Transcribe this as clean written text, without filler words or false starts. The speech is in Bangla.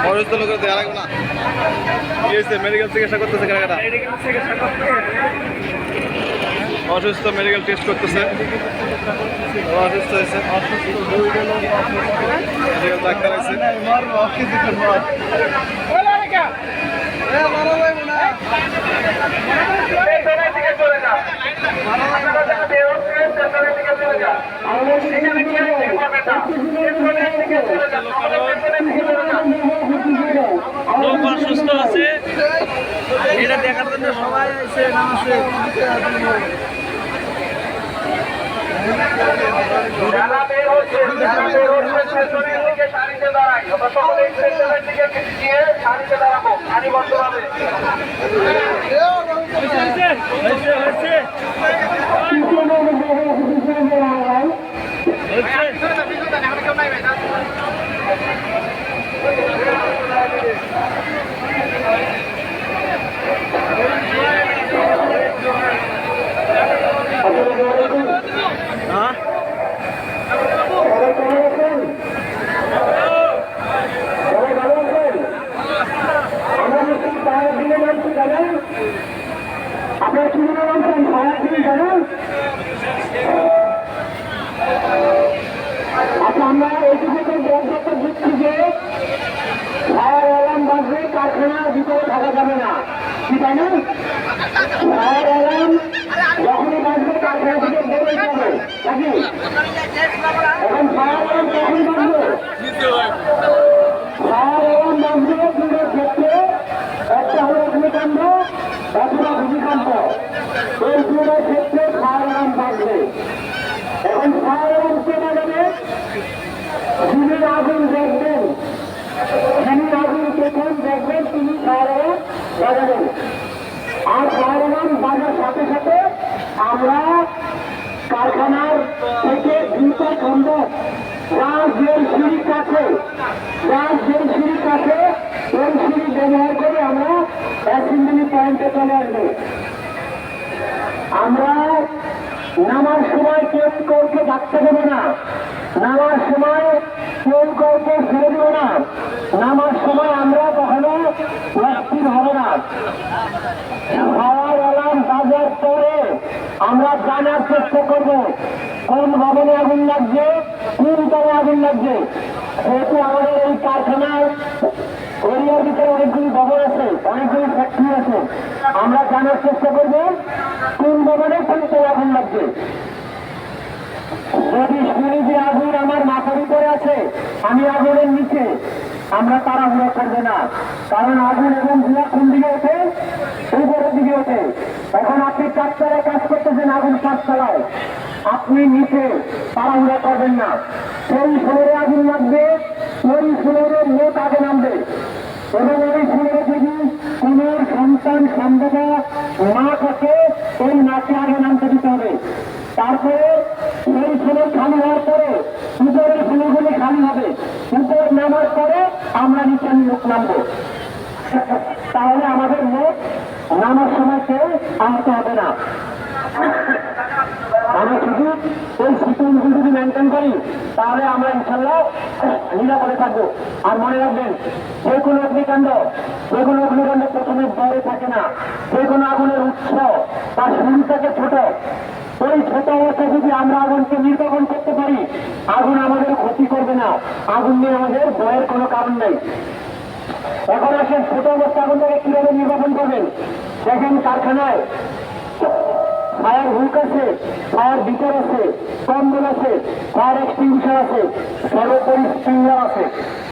অসুস্থ লোকের দেখা লাগবে না। কি হয়েছে? মেডিকেল চিকিৎসা করতেছে কেনাকাটা, অসুস্থ মেডিকেল টেস্ট করতেছে, অসুস্থ হয়েছে, মেডিকেল ডাক্তার আছে। লোক অসুস্থ আছে, এটা দেখার জন্য সবাই এসে নামছে। আপনার কি মনে করছেন সারা দিন জানেন? আচ্ছা, আমরা এইটুকু বক্তব্য দিচ্ছি যে ফায়ার অ্যালার্ম বাজবে, কারখানার ভিতরে থাকা যাবে না, কি তাই না? ফায়ার অ্যালার্ম যখনই বাজবে কারখানা থেকে বেরোতে হবে নাকি? এখন ফায়ার অ্যালার্ম কখন বাজবে? ফায়ার অ্যালার্ম বাজবে দুটোর ক্ষেত্রে, একটা হলো অগ্নিকাণ্ড অথবা ভূমিকম্প, এই দুটোর ক্ষেত্রে ফায়ার অ্যালার্ম বাজবে। এখন ফায়ার অ্যালার্ম কে বাজাবে? যিনি আগুন দেখবেন, যিনি আগুন প্রথম দেখবেন তিনি ফায়ার অ্যালার্ম বাজাবেন। আর ফায়ার অ্যালার্ম বাজার সাথে সাথে আমরা কারখানার থেকে দুটো খন্ড যার যে সিঁড়ির কাছে, যার যে সিঁড়ির কাছে ওই সিঁড়ি ব্যবহার করে আমরা অ্যাসেম্বলি পয়েন্টে চলে আসবো। আমরা নামার সময় কেউ কাউকে ডাকতে দেবো না, নামার সময় কেউ কাউকে ছেড়ে দেবো না, নামার সময় আমরা কখনো অস্থির হব না। ফায়ার অ্যালার্ম বাজার পরে আমরা জানার চেষ্টা করব কোন ভবনে আগুন লাগছে, কোন তলে আগুন লাগছে। যেহেতু আমাদের এই কারখানার এরিয়ার ভিতরে অনেকগুলি ভবন আছে, অনেকগুলি ফ্যাক্টরি আছে, আমরা জানার চেষ্টা করব কোন ভবনে কোন তলে আগুন লাগছে। যদি শুনি যে আগুন আমার মাথার উপরে আছে, আমি আগুনের নিচে, আমরা তাড়াহুড়ো করবে না, কারণ আগুন এবং ধোঁয়া কোন দিকে ওঠে? উপরের দিকে ওঠে। এখন আপনি চারটায় কাজ করতেছেন, আগুন 5 তলায়, আপনি নিচে, তাড়াহুড়ো করবেন না। সেই ফ্লোরে আগুন লাগবে, ওই ফ্লোরের লোক আগে নামবে, এবং ওই ফ্লোরে যদি কোন সন্তান সম্ভবা মা থাকে, ওই মাকে আগে নামতে দিতে হবে। তারপরে সেই ফ্লোর খালি হওয়ার পরে উপরের ফ্লোরগুলি খালি হবে, উপর নামার পরে আমরা নিচের লোক নামবো। তাহলে আমাদের লোক নামার সময় কেউ আহত হবে না। আমরা শুধু এই সিস্টেমগুলো যদি মেনটেন করি তাহলে আমরা ইনশাল্লাহ নিরাপদে থাকবো। আর মনে রাখবেন, যে কোনো অগ্নিকাণ্ড প্রথমে বড় থাকে না, যে কোনো আগুনের উৎস তার শুরু থেকে ছোট। ওই ছোট অবস্থায় যদি আমরা আগুনকে নির্বাপন করতে পারি, আগুন আমাদের ক্ষতি করবে না, আগুন নিয়ে আমাদের ভয়ের কোনো কারণ নেই। এখন আসেন ছোট অবস্থা আগুনটাকে কিভাবে নির্বাপন করবেন। দেখেন কারখানায় ফায়ার হুক আছে, ফায়ার বিটার আছে, কম্বল আছে, ফায়ার এক্সটিংগুইশার আছে, সর্বোপরি স্প্রিংলার আছে।